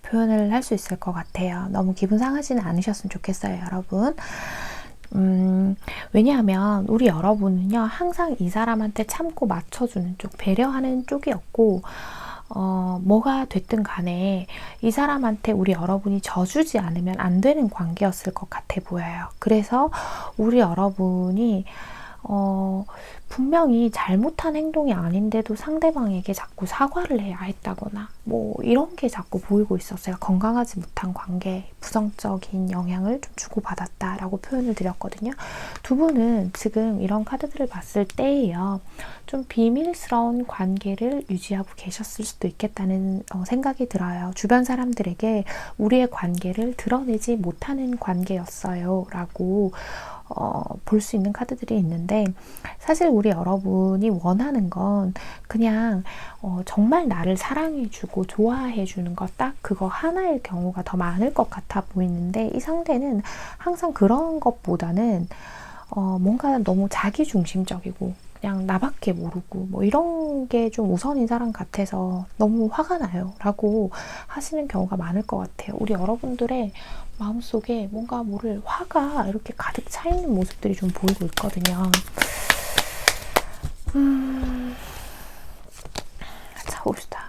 [SPEAKER 1] 표현을 할 수 있을 것 같아요. 너무 기분 상하지는 않으셨으면 좋겠어요, 여러분. 왜냐하면 우리 여러분은요, 항상 이 사람한테 참고 맞춰주는 쪽, 배려하는 쪽이었고, 뭐가 됐든 간에 이 사람한테 우리 여러분이 져주지 않으면 안 되는 관계였을 것 같아 보여요. 그래서 우리 여러분이 분명히 잘못한 행동이 아닌데도 상대방에게 자꾸 사과를 해야 했다거나 뭐 이런 게 자꾸 보이고 있었어요. 건강하지 못한 관계, 부정적인 영향을 좀 주고받았다라고 표현을 드렸거든요. 두 분은 지금 이런 카드들을 봤을 때에요, 좀 비밀스러운 관계를 유지하고 계셨을 수도 있겠다는 생각이 들어요. 주변 사람들에게 우리의 관계를 드러내지 못하는 관계였어요 라고 볼 수 있는 카드들이 있는데, 사실 우리 여러분이 원하는 건 그냥 정말 나를 사랑해주고 좋아해주는 것, 딱 그거 하나일 경우가 더 많을 것 같아 보이는데, 이 상대는 항상 그런 것보다는 뭔가 너무 자기중심적이고 그냥 나밖에 모르고 뭐 이런 게 좀 우선인 사람 같아서 너무 화가 나요 라고 하시는 경우가 많을 것 같아요. 우리 여러분들의 마음속에 뭔가 모를 화가 이렇게 가득 차 있는 모습들이 좀 보이고 있거든요. 자, 봅시다.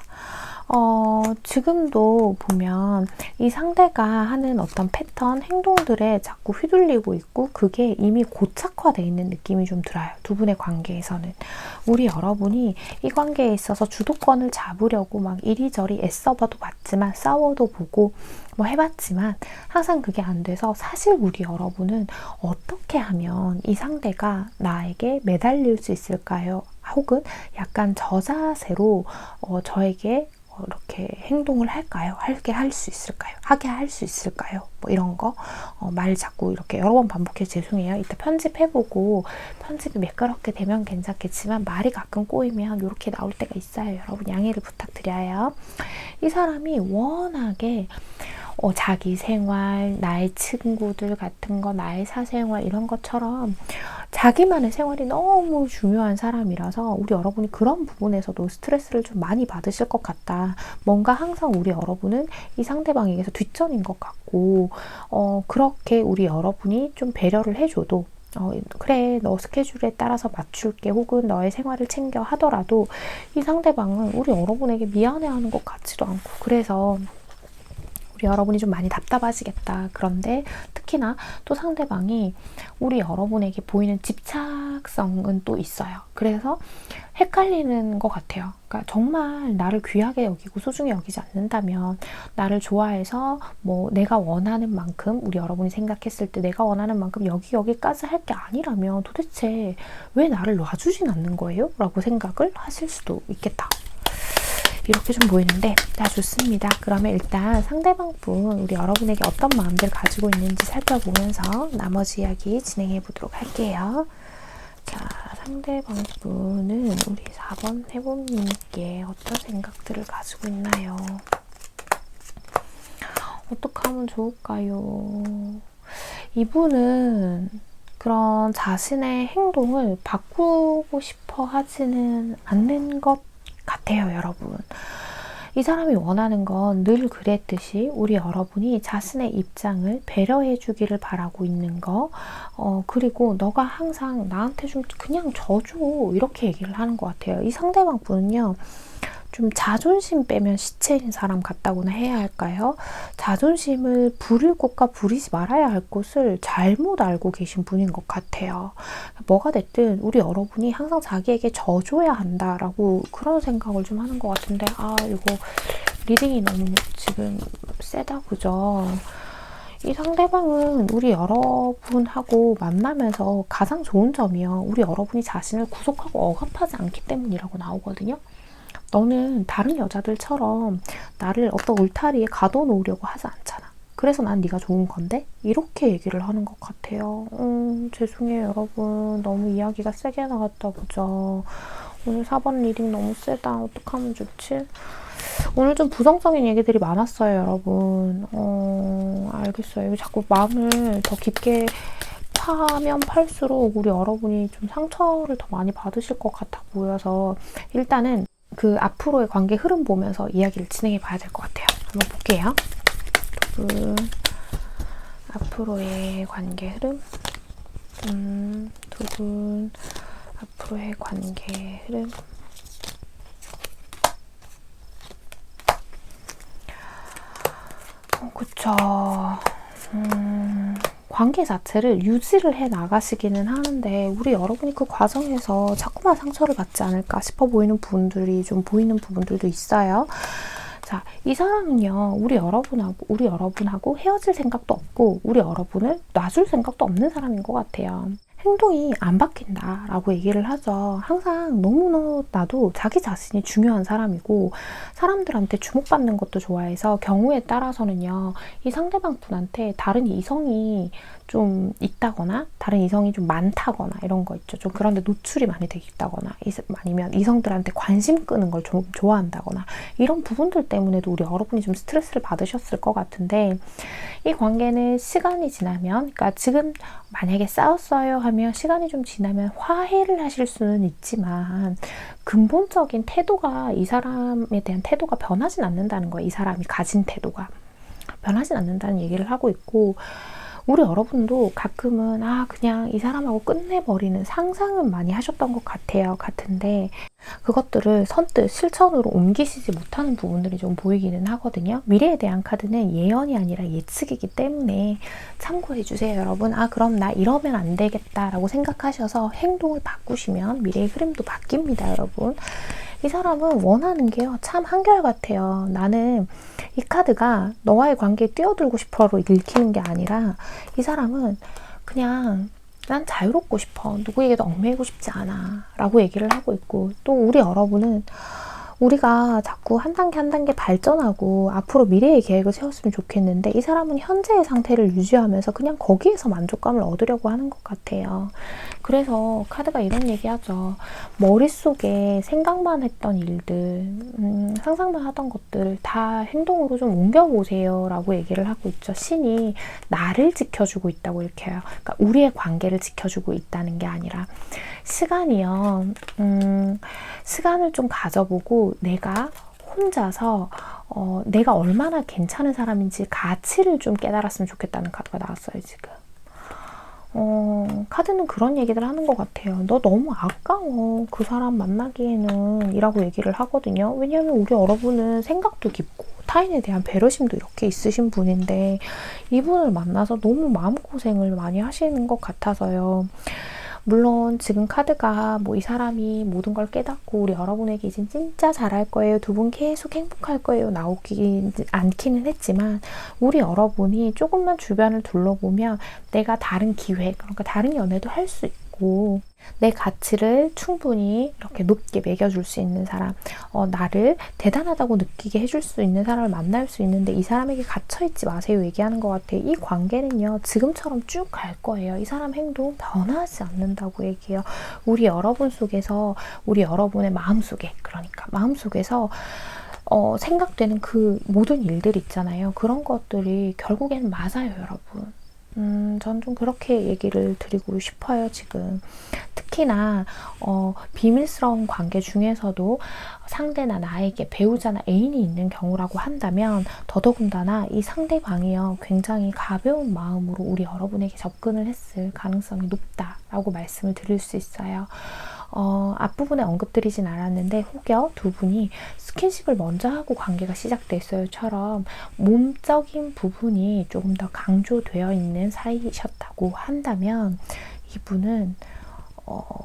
[SPEAKER 1] 지금도 보면 이 상대가 하는 어떤 패턴, 행동들에 자꾸 휘둘리고 있고 그게 이미 고착화되어 있는 느낌이 좀 들어요. 두 분의 관계에서는. 우리 여러분이 이 관계에 있어서 주도권을 잡으려고 막 이리저리 애써봐도 봤지만, 싸워도 보고 뭐 해봤지만 항상 그게 안 돼서, 사실 우리 여러분은 어떻게 하면 이 상대가 나에게 매달릴 수 있을까요? 혹은 약간 저자세로 저에게 이렇게 행동을 할까요? 하게 할 수 있을까요? 뭐 이런 거 말 자꾸 이렇게 여러 번 반복해서 죄송해요. 이따 편집해보고, 편집이 매끄럽게 되면 괜찮겠지만 말이 가끔 꼬이면 이렇게 나올 때가 있어요. 여러분 양해를 부탁드려요. 이 사람이 워낙에 자기 생활, 나의 친구들 같은 거, 나의 사생활 이런 것처럼 자기만의 생활이 너무 중요한 사람이라서 우리 여러분이 그런 부분에서도 스트레스를 좀 많이 받으실 것 같다. 뭔가 항상 우리 여러분은 이 상대방에게서 뒷전인 것 같고, 그렇게 우리 여러분이 좀 배려를 해줘도 그래, 너 스케줄에 따라서 맞출게, 혹은 너의 생활을 챙겨 하더라도 이 상대방은 우리 여러분에게 미안해하는 것 같지도 않고, 그래서 우리 여러분이 좀 많이 답답하시겠다. 그런데 특히 특히나 또 상대방이 우리 여러분에게 보이는 집착성은 또 있어요. 그래서 헷갈리는 것 같아요. 그러니까 정말 나를 귀하게 여기고 소중히 여기지 않는다면, 나를 좋아해서 뭐 내가 원하는 만큼, 우리 여러분이 생각했을 때 내가 원하는 만큼 여기까지 할 게 아니라면 도대체 왜 나를 놔주진 않는 거예요? 라고 생각을 하실 수도 있겠다. 이렇게 좀 보이는데, 다 좋습니다. 그러면 일단 상대방 분, 우리 여러분에게 어떤 마음들 가지고 있는지 살펴보면서 나머지 이야기 진행해 보도록 할게요. 자, 상대방 분은 우리 4번 해봄님께 어떤 생각들을 가지고 있나요? 어떻게 하면 좋을까요? 이분은 그런 자신의 행동을 바꾸고 싶어 하지는 않는 것 같아요, 여러분. 이 사람이 원하는 건 늘 그랬듯이 우리 여러분이 자신의 입장을 배려해 주기를 바라고 있는 거, 그리고 너가 항상 나한테 좀 그냥 져줘, 이렇게 얘기를 하는 것 같아요. 이 상대방 분은요, 좀 자존심 빼면 시체인 사람 같다고나 해야 할까요? 자존심을 부릴 곳과 부리지 말아야 할 곳을 잘못 알고 계신 분인 것 같아요. 뭐가 됐든 우리 여러분이 항상 자기에게 져줘야 한다라고 그런 생각을 좀 하는 것 같은데, 이거 리딩이 너무 지금 세다, 그죠? 이 상대방은 우리 여러분하고 만나면서 가장 좋은 점이요, 우리 여러분이 자신을 구속하고 억압하지 않기 때문이라고 나오거든요. 너는 다른 여자들처럼 나를 어떤 울타리에 가둬놓으려고 하지 않잖아. 그래서 난 네가 좋은 건데? 이렇게 얘기를 하는 것 같아요. 죄송해요, 여러분. 너무 이야기가 세게 나갔다, 그죠? 오늘 4번 리딩 너무 세다. 어떡하면 좋지? 오늘 좀 부정적인 얘기들이 많았어요, 여러분. 알겠어요. 자꾸 마음을 더 깊게 파면 팔수록 우리 여러분이 좀 상처를 더 많이 받으실 것 같아 보여서, 일단은 그 앞으로의 관계 흐름 보면서 이야기를 진행해 봐야 될 것 같아요. 한번 볼게요. 두 분, 앞으로의 관계 흐름. 두 분, 앞으로의 관계 흐름. 그쵸. 관계 자체를 유지를 해 나가시기는 하는데, 우리 여러분이 그 과정에서 자꾸만 상처를 받지 않을까 싶어 보이는 부분들이 좀 보이는 부분들도 있어요. 자, 이 사람은요, 우리 여러분하고 헤어질 생각도 없고, 우리 여러분을 놔줄 생각도 없는 사람인 것 같아요. 행동이 안 바뀐다라고 얘기를 하죠. 항상 너무나도 자기 자신이 중요한 사람이고, 사람들한테 주목받는 것도 좋아해서 경우에 따라서는요, 이 상대방 분한테 다른 이성이 좀 있다거나 다른 이성이 좀 많다거나 이런 거 있죠. 좀 그런데 노출이 많이 되어 있다거나, 아니면 이성들한테 관심 끄는 걸 좀 좋아한다거나, 이런 부분들 때문에도 우리 여러분이 좀 스트레스를 받으셨을 것 같은데, 이 관계는 시간이 지나면, 그러니까 지금 만약에 싸웠어요 하면 시간이 좀 지나면 화해를 하실 수는 있지만, 근본적인 태도가, 이 사람에 대한 태도가 변하진 않는다는 거예요. 이 사람이 가진 태도가 변하진 않는다는 얘기를 하고 있고, 우리 여러분도 가끔은 그냥 이 사람하고 끝내버리는 상상은 많이 하셨던 것 같은데, 그것들을 선뜻 실천으로 옮기시지 못하는 부분들이 좀 보이기는 하거든요. 미래에 대한 카드는 예언이 아니라 예측이기 때문에 참고해 주세요, 여러분. 그럼 나 이러면 안 되겠다라고 생각하셔서 행동을 바꾸시면 미래의 흐름도 바뀝니다, 여러분. 이 사람은 원하는 게요, 참 한결같아요. 나는 이 카드가 너와의 관계에 뛰어들고 싶어로 읽히는 게 아니라, 이 사람은 그냥 난 자유롭고 싶어, 누구에게도 얽매이고 싶지 않아 라고 얘기를 하고 있고, 또 우리 여러분은 우리가 자꾸 한 단계 한 단계 발전하고 앞으로 미래의 계획을 세웠으면 좋겠는데, 이 사람은 현재의 상태를 유지하면서 그냥 거기에서 만족감을 얻으려고 하는 것 같아요. 그래서 카드가 이런 얘기하죠. 머릿속에 생각만 했던 일들, 상상만 하던 것들 다 행동으로 좀 옮겨보세요 라고 얘기를 하고 있죠. 신이 나를 지켜주고 있다고 이렇게 해요. 그러니까 우리의 관계를 지켜주고 있다는 게 아니라, 시간이요, 시간을 좀 가져보고 내가 혼자서 내가 얼마나 괜찮은 사람인지 가치를 좀 깨달았으면 좋겠다는 카드가 나왔어요, 지금. 카드는 그런 얘기를 하는 것 같아요. 너 너무 아까워, 그 사람 만나기에는, 이라고 얘기를 하거든요. 왜냐하면 우리 여러분은 생각도 깊고 타인에 대한 배려심도 이렇게 있으신 분인데 이분을 만나서 너무 마음고생을 많이 하시는 것 같아서요. 물론 지금 카드가 뭐 이 사람이 모든 걸 깨닫고 우리 여러분에게 이제 진짜 잘할 거예요. 두 분 계속 행복할 거예요. 나오기 않기는 했지만 우리 여러분이 조금만 주변을 둘러보면 내가 다른 기회, 그러니까 다른 연애도 할 수 있고 내 가치를 충분히 이렇게 높게 매겨줄 수 있는 사람, 나를 대단하다고 느끼게 해줄 수 있는 사람을 만날 수 있는데 이 사람에게 갇혀있지 마세요 얘기하는 것 같아요. 이 관계는요 지금처럼 쭉 갈 거예요. 이 사람 행동 변하지 않는다고 얘기해요. 우리 여러분 속에서, 우리 여러분의 마음속에, 그러니까 마음속에서 생각되는 그 모든 일들 있잖아요. 그런 것들이 결국엔 맞아요, 여러분. 전 좀 그렇게 얘기를 드리고 싶어요, 지금. 특히나, 비밀스러운 관계 중에서도 상대나 나에게 배우자나 애인이 있는 경우라고 한다면, 더더군다나 이 상대방이요, 굉장히 가벼운 마음으로 우리 여러분에게 접근을 했을 가능성이 높다라고 말씀을 드릴 수 있어요. 앞부분에 언급드리진 않았는데 혹여 두 분이 스킨십을 먼저 하고 관계가 시작됐어요처럼 몸적인 부분이 조금 더 강조되어 있는 사이셨다고 한다면 이분은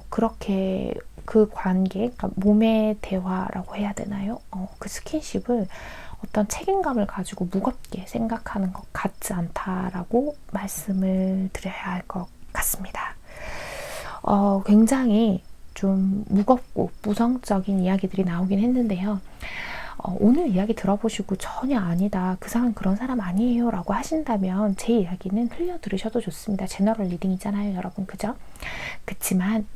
[SPEAKER 1] 그렇게 그 관계, 그러니까 몸의 대화라고 해야 되나요? 그 스킨십을 어떤 책임감을 가지고 무겁게 생각하는 것 같지 않다라고 말씀을 드려야 할 것 같습니다. 굉장히 좀 무겁고 무성적인 이야기들이 나오긴 했는데요. 오늘 이야기 들어보시고 전혀 아니다, 그 사람 그런 사람 아니에요 라고 하신다면 제 이야기는 흘려 들으셔도 좋습니다. 제너럴 리딩이잖아요, 여러분. 그죠? 그치만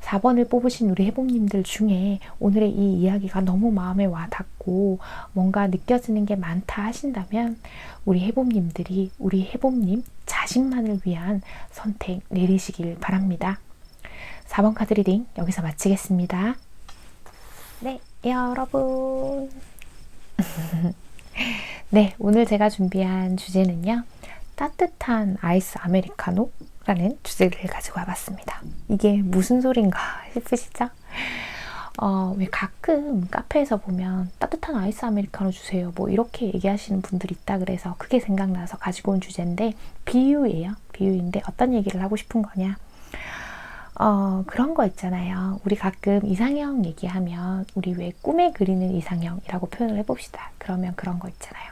[SPEAKER 1] 4번을 뽑으신 우리 해봄님들 중에 오늘의 이 이야기가 너무 마음에 와닿고 뭔가 느껴지는 게 많다 하신다면 우리 해봄님들이 우리 해봄님 자신만을 위한 선택 내리시길 바랍니다. 4번 카드 리딩 여기서 마치겠습니다. 네, 여러분. 네, 오늘 제가 준비한 주제는요. 따뜻한 아이스 아메리카노라는 주제를 가지고 와봤습니다. 이게 무슨 소린가 싶으시죠? 왜 가끔 카페에서 보면 따뜻한 아이스 아메리카노 주세요 뭐 이렇게 얘기하시는 분들이 있다 그래서 그게 생각나서 가지고 온 주제인데 비유예요. 비유인데 어떤 얘기를 하고 싶은 거냐, 그런 거 있잖아요. 우리 가끔 이상형 얘기하면 우리 왜 꿈에 그리는 이상형이라고 표현을 해봅시다. 그러면 그런 거 있잖아요.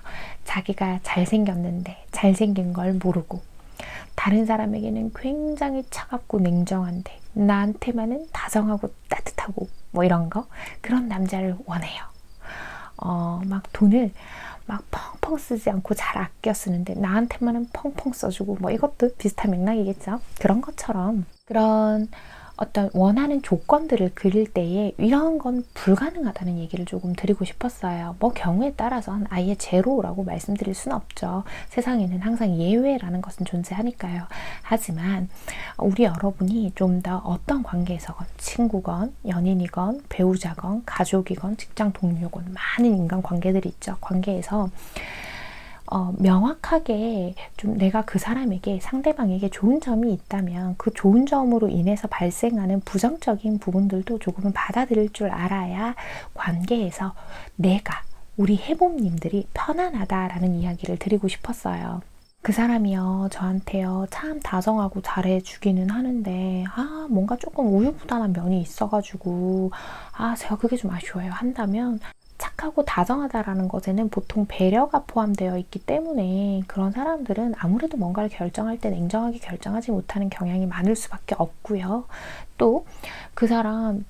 [SPEAKER 1] 자기가 잘생겼는데 잘생긴 걸 모르고 다른 사람에게는 굉장히 차갑고 냉정한데 나한테만은 다정하고 따뜻하고 뭐 이런 거, 그런 남자를 원해요. 막 돈을 막 펑펑 쓰지 않고 잘 아껴 쓰는데 나한테만은 펑펑 써주고 뭐 이것도 비슷한 맥락이겠죠. 그런 것처럼 그런 어떤 원하는 조건들을 그릴 때에 이런 건 불가능하다는 얘기를 조금 드리고 싶었어요. 뭐 경우에 따라서는 아예 제로라고 말씀드릴 수는 없죠. 세상에는 항상 예외라는 것은 존재하니까요. 하지만 우리 여러분이 좀 더 어떤 관계에서건 친구건 연인이건 배우자건 가족이건 직장 동료건 많은 인간 관계들이 있죠. 관계에서 명확하게 좀 내가 그 사람에게, 상대방에게 좋은 점이 있다면 그 좋은 점으로 인해서 발생하는 부정적인 부분들도 조금은 받아들일 줄 알아야 관계에서 내가, 우리 해봄님들이 편안하다라는 이야기를 드리고 싶었어요. 그 사람이요, 저한테요, 참 다정하고 잘해주기는 하는데, 뭔가 조금 우유부단한 면이 있어가지고, 제가 그게 좀 아쉬워요. 한다면, 착하고 다정하다라는 것에는 보통 배려가 포함되어 있기 때문에 그런 사람들은 아무래도 뭔가를 결정할 때 냉정하게 결정하지 못하는 경향이 많을 수밖에 없고요. 또 그 사람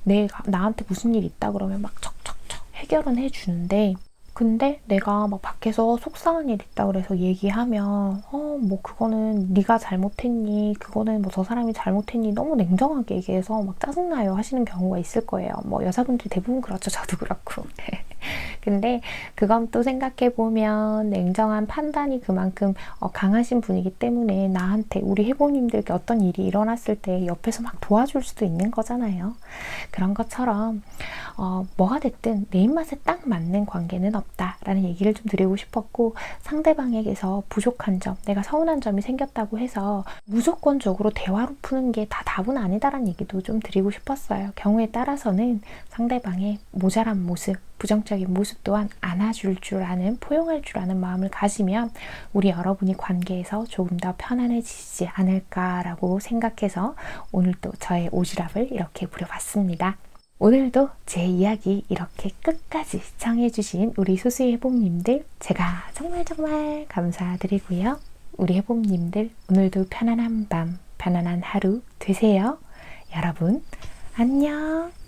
[SPEAKER 1] 나한테 무슨 일 있다 그러면 막 척척척 해결은 해주는데, 근데 내가 막 밖에서 속상한 일 있다 그래서 얘기하면 뭐 그거는 네가 잘못했니, 그거는 뭐 저 사람이 잘못했니, 너무 냉정하게 얘기해서 막 짜증나요 하시는 경우가 있을 거예요. 뭐 여자분들이 대부분 그렇죠. 저도 그렇고. 근데 그건 또 생각해보면 냉정한 판단이 그만큼 강하신 분이기 때문에 나한테, 우리 해보님들께 어떤 일이 일어났을 때 옆에서 막 도와줄 수도 있는 거잖아요. 그런 것처럼 뭐가 됐든 내 입맛에 딱 맞는 관계는 없다라는 얘기를 좀 드리고 싶었고, 상대방에게서 부족한 점, 내가 서운한 점이 생겼다고 해서 무조건적으로 대화로 푸는 게 다 답은 아니다라는 얘기도 좀 드리고 싶었어요. 경우에 따라서는 상대방의 모자란 모습, 부정적인 모습 또한 안아줄 줄 아는, 포용할 줄 아는 마음을 가지면 우리 여러분이 관계에서 조금 더 편안해지지 않을까라고 생각해서 오늘 또 저의 오지랖을 이렇게 부려봤습니다. 오늘도 제 이야기 이렇게 끝까지 시청해주신 우리 소수의 해봄님들 제가 정말 감사드리고요. 우리 해봄님들 오늘도 편안한 밤, 편안한 하루 되세요. 여러분 안녕.